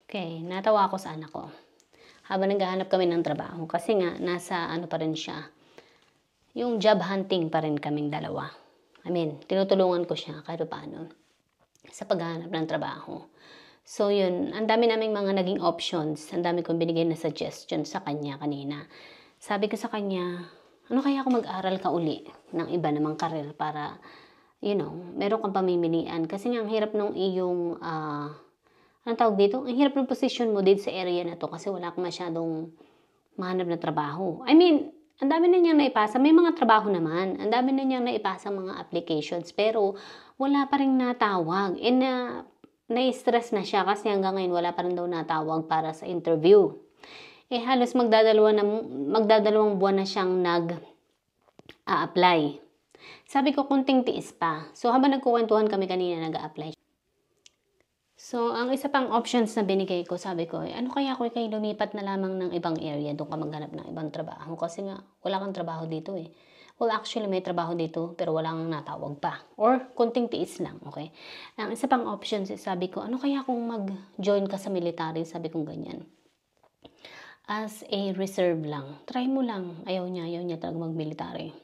Okay, natawa ako sa anak ko. Habang naghahanap kami ng trabaho kasi nga nasa ano pa rin siya, yung job hunting pa rin kaming dalawa. I mean, tinutulungan ko siya kahit paano sa paghahanap ng trabaho. So yun, ang dami naming mga naging options, ang dami kong binigay na suggestion sa kanya kanina. Sabi ko sa kanya, ano kaya kung mag-aral ka uli ng iba namang karir para, meron kang pamimilian. Kasi nga ang hirap nung iyong anong tawag dito? Ang hirap ng position mo dito sa area na to kasi wala kang masyadong mahanap na trabaho. I mean, ang dami na niyang naipasa. May mga trabaho naman. Ang dami na niyang naipasa mga applications. Pero, wala pa rin natawag. And na-stress na siya kasi hanggang ngayon wala pa rin daw natawag para sa interview. Halos magdadalawang buwan na siyang nag-a-apply. Sabi ko, kunting tiis pa. So, habang nagkukwentuhan kami kanina, nag-a-apply. So, ang isa pang options na binigay ko, sabi ko, ano kaya kung kayo lumipat na lamang ng ibang area, doon ka maghanap ng ibang trabaho? Kasi nga, wala kang trabaho dito eh. Well, actually, may trabaho dito, pero walang natawag pa. Or, kunting tiis lang, okay? Ang isa pang options, sabi ko, ano kaya kung mag-join ka sa military? Sabi ko ganyan. As a reserve lang. Try mo lang. Ayaw niya talaga mag-military.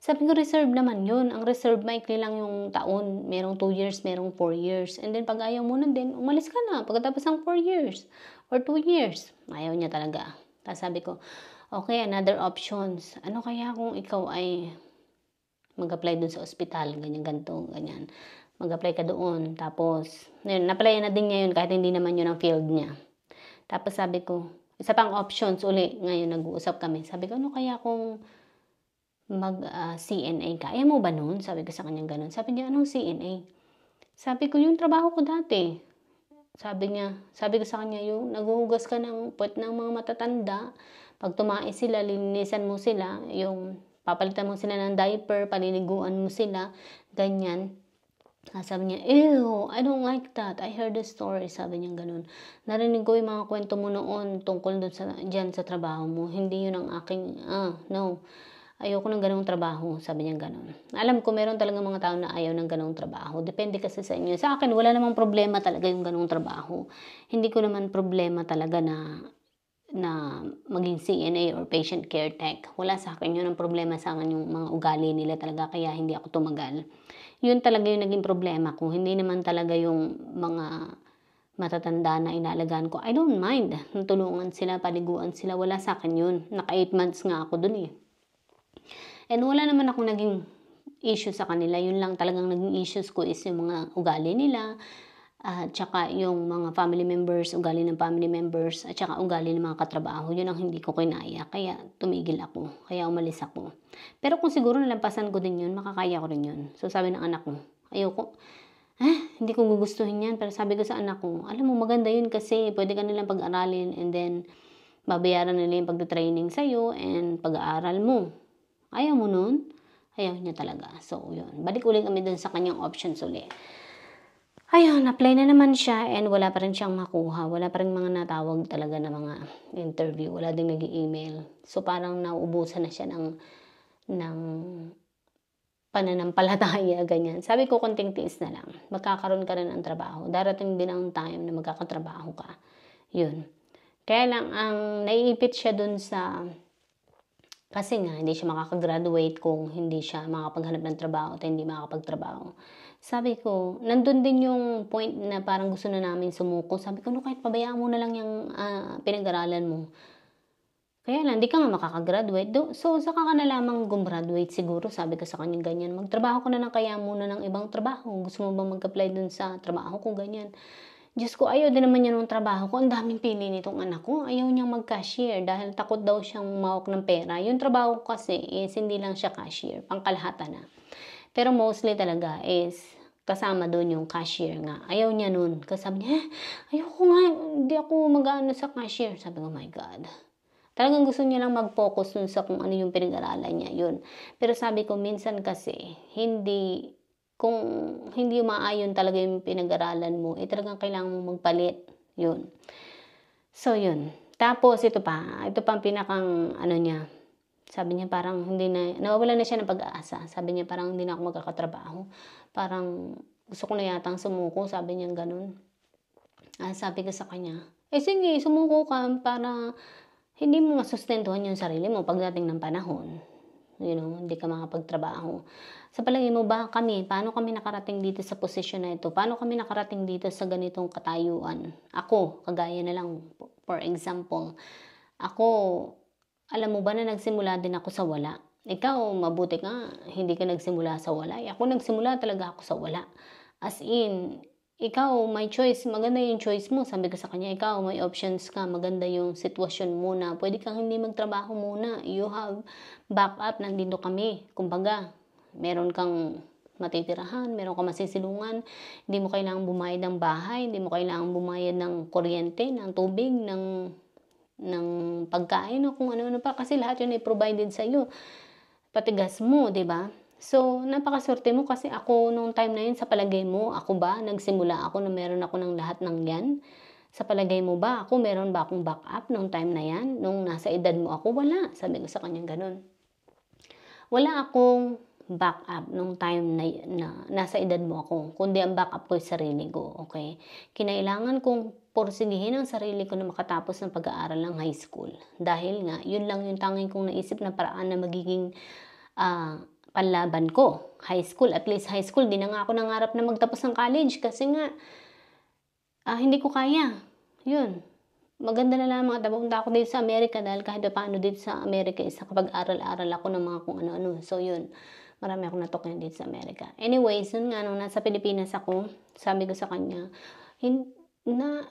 Sabi ko, reserve naman yun. Ang reserve, maikli lang yung taon. Merong 2 years, merong 4 years. And then, pag ayaw mo nun din, umalis ka na. Pagkatapos ng 4 years or 2 years. Ayaw niya talaga. Tapos sabi ko, okay, another options. Ano kaya kung ikaw ay mag-apply dun sa ospital, ganyan, ganito, ganyan. Mag-apply ka doon. Tapos, yun, na-apply na din niya yun kahit hindi naman yun ang field niya. Tapos sabi ko, isa pang options uli. Ngayon, nag-uusap kami. Sabi ko, ano kaya kung mag-CNA ka? Ayaw mo ba nun? Sabi ko sa kanya ganun. Sabi niya, anong CNA? Sabi ko, yung trabaho ko dati. Sabi ko sa kanya, yung naghuhugas ka ng puwet ng mga matatanda. Pag tumais sila, linisan mo sila. Yung papalitan mo sila ng diaper, paliliguan mo sila. Ganyan. Sabi niya, ew, I don't like that. I heard the story. Sabi niya ganun. Narinig ko yung mga kwento mo noon tungkol dyan sa trabaho mo. Hindi yun ang aking, no. Ayoko ng ganong trabaho, sabi niya ganon. Alam ko, meron talaga mga tao na ayaw ng ganong trabaho. Depende kasi sa inyo. Sa akin, wala namang problema talaga yung ganong trabaho. Hindi ko naman problema talaga na maging CNA or patient care tech. Wala sa akin yun. Ang problema sa akin yung mga ugali nila talaga, kaya hindi ako tumagal. Yun talaga yung naging problema ko. Hindi naman talaga yung mga matatanda na inalagaan ko. I don't mind. Tulungan sila, paliguan sila. Wala sa akin yun. Naka 8 months nga ako dun eh. And wala naman akong naging issue sa kanila. Yun lang talagang naging issues ko is yung mga ugali nila, at saka yung mga family members, ugali ng family members, at saka ugali ng mga katrabaho. Yun ang hindi ko kinaya. Kaya tumigil ako. Kaya umalis ako. Pero kung siguro nalampasan ko din yun, makakaya ko rin yun. So sabi ng anak ko, ayoko. Hindi ko gugustuhin yan. Pero sabi ko sa anak ko, alam mo, maganda yun kasi pwede ka nilang pag-aralin and then babayaran nila yung pagda-training sa'yo and pag-aaral mo. Ayaw mo nun? Ayaw niya talaga. So, yun. Balik ulit kami dun sa kanyang options ulit. Ayun, apply na naman siya and wala pa rin siyang makuha. Wala pa rin mga natawag talaga na mga interview. Wala din nag-email. So, parang nauubusan na siya ng pananampalataya, ganyan. Sabi ko, konting tiis na lang. Magkakaroon ka rin ng trabaho. Darating din ang time na magkakatrabaho ka. Yun. Kaya lang, ang naiipit siya dun sa kasi nga, hindi siya makakagraduate kung hindi siya makapaghanap ng trabaho at hindi makakapagtrabaho. Sabi ko, nandun din yung point na parang gusto na namin sumuko. Sabi ko, no, kahit pabayaan mo na lang yung pinag-aralan mo. Kaya lang, hindi ka nga makakagraduate. So, saka ka na lamang gumraduate siguro. Sabi ko sa kanya ganyan, magtrabaho ko na lang kaya muna ng ibang trabaho. Gusto mo bang mag-apply dun sa trabaho ko, ganyan. Diyos ko, ayaw din naman niya ng trabaho ko. Ang daming pili nitong anak ko. Ayaw niyang mag-cashier dahil takot daw siyang mawak ng pera. Yung trabaho ko kasi is hindi lang siya cashier, pangkalahatan na. Pero mostly talaga is kasama doon yung cashier nga. Ayaw niya nun. Kasi sabi niya, ayoko nga, hindi ako mag-ano sa cashier. Sabi ko, oh my God. Talagang gusto niya lang mag-focus dun sa kung ano yung pinag-aralan niya. Yun. Pero sabi ko, minsan kasi, kung hindi umaayon talaga yung pinag-aralan mo, talagang kailangan mo magpalit. Yun. So, yun. Tapos, ito pa ang pinakang, niya. Sabi niya parang nawawala na siya ng pag-aasa. Sabi niya parang hindi na ako magkakatrabaho. Parang gusto ko na yatang sumuko. Sabi niya ganun. Sabi ko sa kanya, Eh, sige sumuko ka para hindi mo masustentuhan yung sarili mo pagdating ng panahon. Hindi ka makapagtrabaho. Sa palagay mo ba kami, paano kami nakarating dito sa posisyon na ito? Paano kami nakarating dito sa ganitong katayuan? Ako, kagaya na lang, for example, ako, alam mo ba na nagsimula din ako sa wala? Ikaw, mabuti nga, hindi ka nagsimula sa wala. Ako nagsimula talaga ako sa wala. As in, ikaw may choice, maganda yung choice mo. Sabi ko sa kanya, ikaw may options ka, maganda yung sitwasyon mo na pwede kang hindi magtrabaho muna. You have backup, nandito kami. Kumbaga, meron kang matitirahan, meron kang masisilungan, hindi mo kailangang bumayad ng bahay, hindi mo kailangang bumayad ng kuryente, ng tubig, ng pagkain o kung ano-ano pa kasi lahat yun ay provided sa iyo. Pati gas mo, 'di ba? So, napakaswerte mo kasi ako nung time na yun sa palagay mo, ako ba nagsimula ako na meron ako ng lahat ng 'yan? Sa palagay mo ba ako meron ba akong backup nung time na 'yan? Nung nasa edad mo ako, wala. Sabi ko sa kanya gano'n. Wala akong backup nung time na nasa edad mo ako, kundi ang backup ko ay sarili ko, okay? Kinailangan kong porsigihin ang sarili ko na makatapos ng pag-aaral ng high school. Dahil nga, yun lang yung tanging kong naisip na paraan na magiging panlaban ko. High school, at least high school, di na nga ako nangarap na magtapos ng college kasi nga, hindi ko kaya. Yun, maganda na lamang at napunta ako dito sa Amerika dahil kahit paano dito sa Amerika is nakapag-aral-aral ako ng mga kung ano-ano. So yun, marami akong natuklasan dito sa Amerika. Anyways, yun nga, nung nasa Pilipinas ako, sabi ko sa kanya,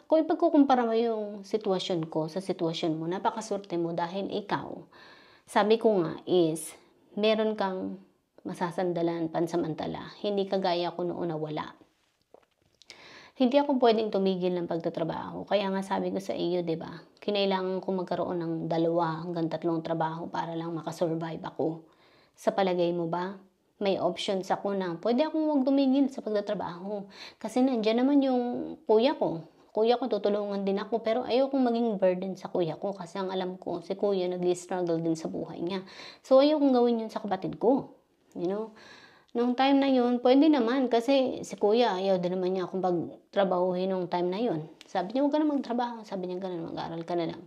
kung ipagkukumpara mo yung sitwasyon ko sa sitwasyon mo, napakaswerte mo dahil ikaw, sabi ko nga is, meron kang masasandalan pansamantala. Hindi kagaya ko noon na wala. Hindi ako pwedeng tumigil ng pagtatrabaho. Kaya nga sabi ko sa iyo, 'di ba? Kinailangan ko magkaroon ng 2 hanggang 3 trabaho para lang makasurvive ako. Sa palagay mo ba, may options ako na pwede akong huwag tumigil sa pagtatrabaho. Kasi nandiyan naman yung kuya ko. Kuya ko, tutulungan din ako. Pero ayokong maging burden sa kuya ko. Kasi ang alam ko, si kuya nag-struggle din sa buhay niya. So ayokong gawin yun sa kapatid ko. Nung time na yun, pwede naman kasi si kuya ayaw din naman niya akong pagtrabahuhin nung time na yun. Sabi niya, huwag ka na magtrabaho. Sabi niya, ganun, mag-aaral ka na lang.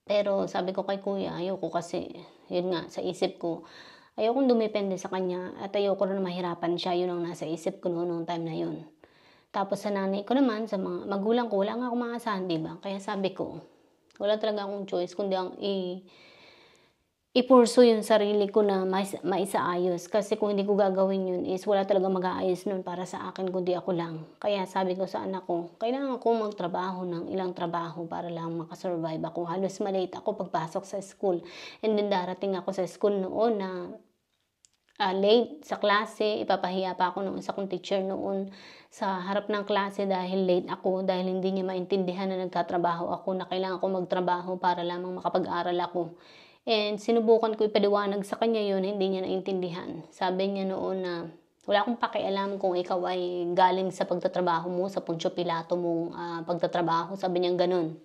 Pero sabi ko kay kuya, ayoko kasi, yun nga, sa isip ko, ayokong dumepende sa kanya at ayoko rin mahirapan siya. Yun ang nasa isip ko noon nung time na yun. Tapos sa nanay ko naman, sa mga magulang ko, wala nga akong maasahan, diba? Kaya sabi ko, wala talaga akong choice kundi ang i-pursue yung sarili ko na maisaayos. Kasi kung hindi ko gagawin yun is wala talagang mag-aayos nun para sa akin kundi ako lang. Kaya sabi ko sa anak ko, kailangan ko magtrabaho ng ilang trabaho para lang makasurvive ako. Halos malate ako pagpasok sa school. And then darating ako sa school noon na late sa klase. Ipapahiya pa ako ng isa kong teacher noon sa harap ng klase dahil late ako. Dahil hindi niya maintindihan na nagtatrabaho ako na kailangan ko magtrabaho para lamang makapag-aral ako. And sinubukan ko ipaliwanag sa kanya yun, hindi niya naintindihan. Sabi niya noon na, wala akong pakialam kung ikaw ay galing sa pagtatrabaho mo, sa Poncio Pilato mong pagtatrabaho. Sabi niya ganun.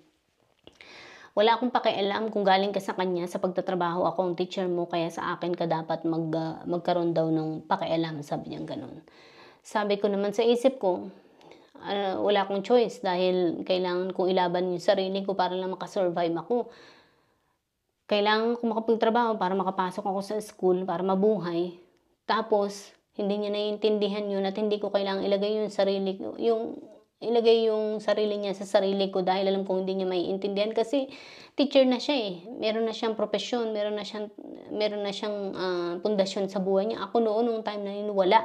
Wala akong pakialam kung galing ka sa kanya sa pagtatrabaho, ako ang teacher mo, kaya sa akin ka dapat magkaroon daw ng pakialam. Sabi niya ganun. Sabi ko naman sa isip ko, wala akong choice dahil kailangan kong ilaban yung sarili ko para lang makasurvive ako. Kailangan ko makapagtrabaho para makapasok ako sa school, para mabuhay. Tapos, hindi niya naiintindihan yun at hindi ko kailangang ilagay yung sarili niya sa sarili ko dahil alam kong hindi niya maiintindihan kasi teacher na siya eh. Meron na siyang propesyon, meron na siyang pundasyon sa buhay niya. Ako noon, nung time na yun, wala.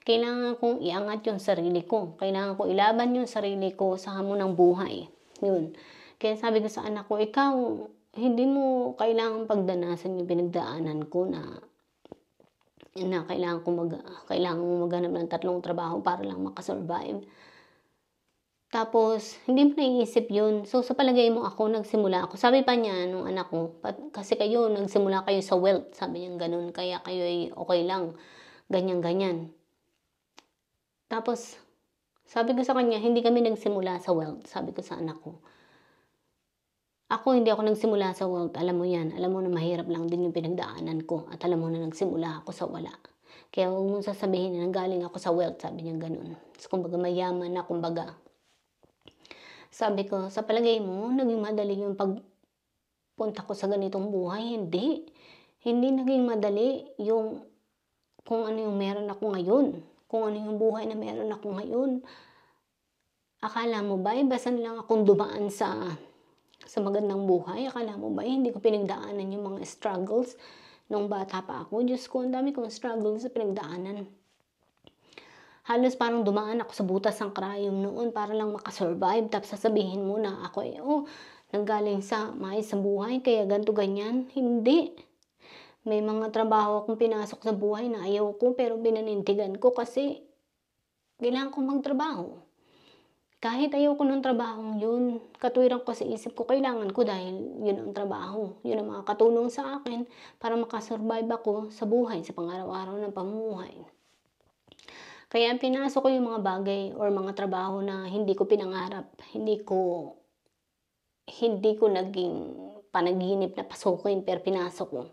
Kailangan kong iangat yung sarili ko. Kailangan kong ilaban yung sarili ko sa hamon ng buhay. Yun. Kaya sabi ko sa anak ko, ikaw, hindi mo kailangang pagdanasan yung pinagdaanan ko na kailangan mo maghanap ng 3 trabaho para lang makasurvive. Tapos, hindi mo naiisip yun. So, sa palagay mo ako, nagsimula ako. Sabi pa niya nung anak ko, kasi kayo, nagsimula kayo sa wealth. Sabi niya ganun, kaya kayo ay okay lang. Ganyan-ganyan. Tapos, sabi ko sa kanya, hindi kami nagsimula sa wealth. Sabi ko sa anak ko. Ako, hindi ako nagsimula sa wealth. Alam mo yan. Alam mo na mahirap lang din yung pinagdaanan ko. At alam mo na nagsimula ako sa wala. Kaya huwag mong sasabihin na nanggaling ako sa wealth. Sabi niya ganun. So, kumbaga mayaman na, kumbaga. Sabi ko, "Sa palagay mo naging madali yung pagpunta ko sa ganitong buhay?" Hindi. Hindi naging madali yung kung ano yung meron ako ngayon, kung ano yung buhay na meron ako ngayon. Akala mo ba, basta lang akong dumaan sa magandang buhay? Akala mo ba hindi ko pinagdaanan yung mga struggles nung bata pa ako? Diyos ko, ang dami kong struggles na pinagdaanan. Halos parang dumaan ako sa butas ng karayom noon para lang makasurvive. Tapos sasabihin mo na ako nanggaling sa maayos sa buhay, kaya ganito ganyan. Hindi. May mga trabaho akong pinasok sa buhay na ayaw ko, pero binanintigan ko kasi kailangan kong magtrabaho. Kahit ayaw ko ng trabahong yun, katwiran ko sa isip ko, kailangan ko dahil yun ang trabaho. Yun ang makakatulong sa akin para makasurvive ako sa buhay, sa pang-araw-araw ng pamumuhay. Kaya pinasok ko yung mga bagay or mga trabaho na hindi ko pinangarap. Hindi ko naging panaginip na pasukin, pero pinasok ko.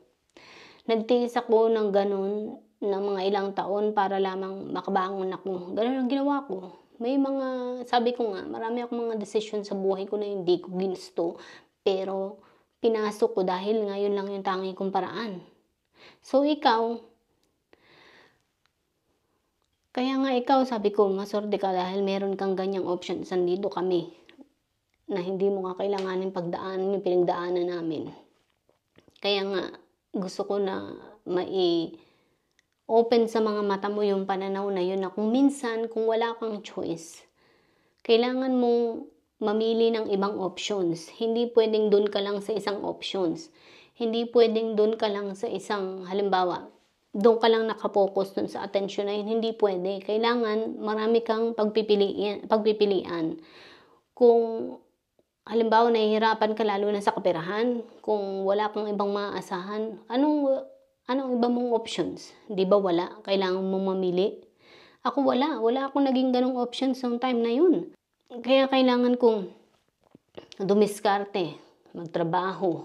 Nagtiis ako ng ganun ng mga ilang taon para lamang makabangon ako. Ganun ang ginawa ko. May mga, sabi ko nga, marami akong mga desisyon sa buhay ko na hindi ko ginusto. Pero pinasok ko dahil ngayon lang yung tangi kong paraan. So ikaw, kaya nga ikaw, sabi ko, maswerte ka dahil meron kang ganyang option. Nandito kami na hindi mo nga kailanganin pagdaanan yung pinagdaanan namin. Kaya nga, gusto ko na open sa mga mata mo yung pananaw na yun na kung minsan, kung wala kang choice, kailangan mong mamili ng ibang options. Hindi pwedeng doon ka lang sa isang options. Hindi pwedeng doon ka lang sa isang, halimbawa, doon ka lang nakapokus doon sa attention na yun. Hindi pwede. Kailangan marami kang pagpipilian. Kung halimbawa nahihirapan ka lalo na sa kaperahan, kung wala kang ibang maaasahan, anong iba mong options? Di ba wala? Kailangan mong mamili. Ako wala akong naging ganong options sa time na yun. Kaya kailangan kong dumiskarte, magtrabaho,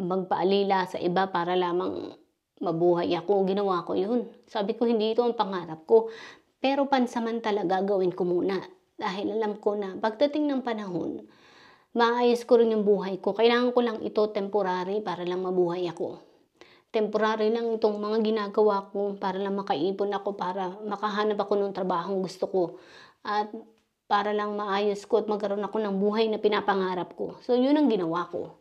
magpaalila sa iba para lamang mabuhay ako. Ginawa ko yun. Sabi ko, hindi ito ang pangarap ko. Pero pansamantala gagawin ko muna. Dahil alam ko na pagdating ng panahon, maayos ko rin yung buhay ko. Kailangan ko lang ito temporary para lang mabuhay ako. Temporary lang itong mga ginagawa ko para lang makaipon ako, para makahanap ako ng trabahong gusto ko. At para lang maayos ko at magkaroon ako ng buhay na pinapangarap ko. So yun ang ginawa ko.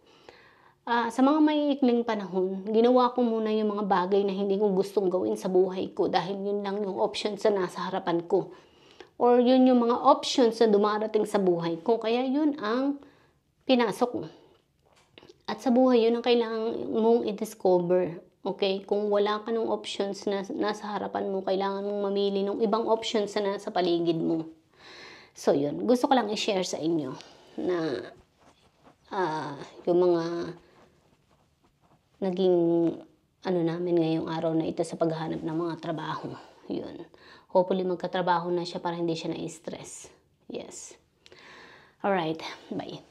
Sa mga maiikling panahon, ginawa ko muna yung mga bagay na hindi ko gustong gawin sa buhay ko dahil yun lang yung options na nasa harapan ko. Or yun yung mga options na dumarating sa buhay ko. Kaya yun ang pinasok ko. At sa buhay, yun ang kailangan mong i-discover. Okay? Kung wala ka ng options na nasa harapan mo, kailangan mong mamili ng ibang options na nasa paligid mo. So yun, gusto ko lang i-share sa inyo na yung mga naging namin ngayong araw na ito sa paghahanap ng mga trabaho. Yun. Hopefully magkatrabaho na siya para hindi siya na-stress. Yes. Alright. Bye.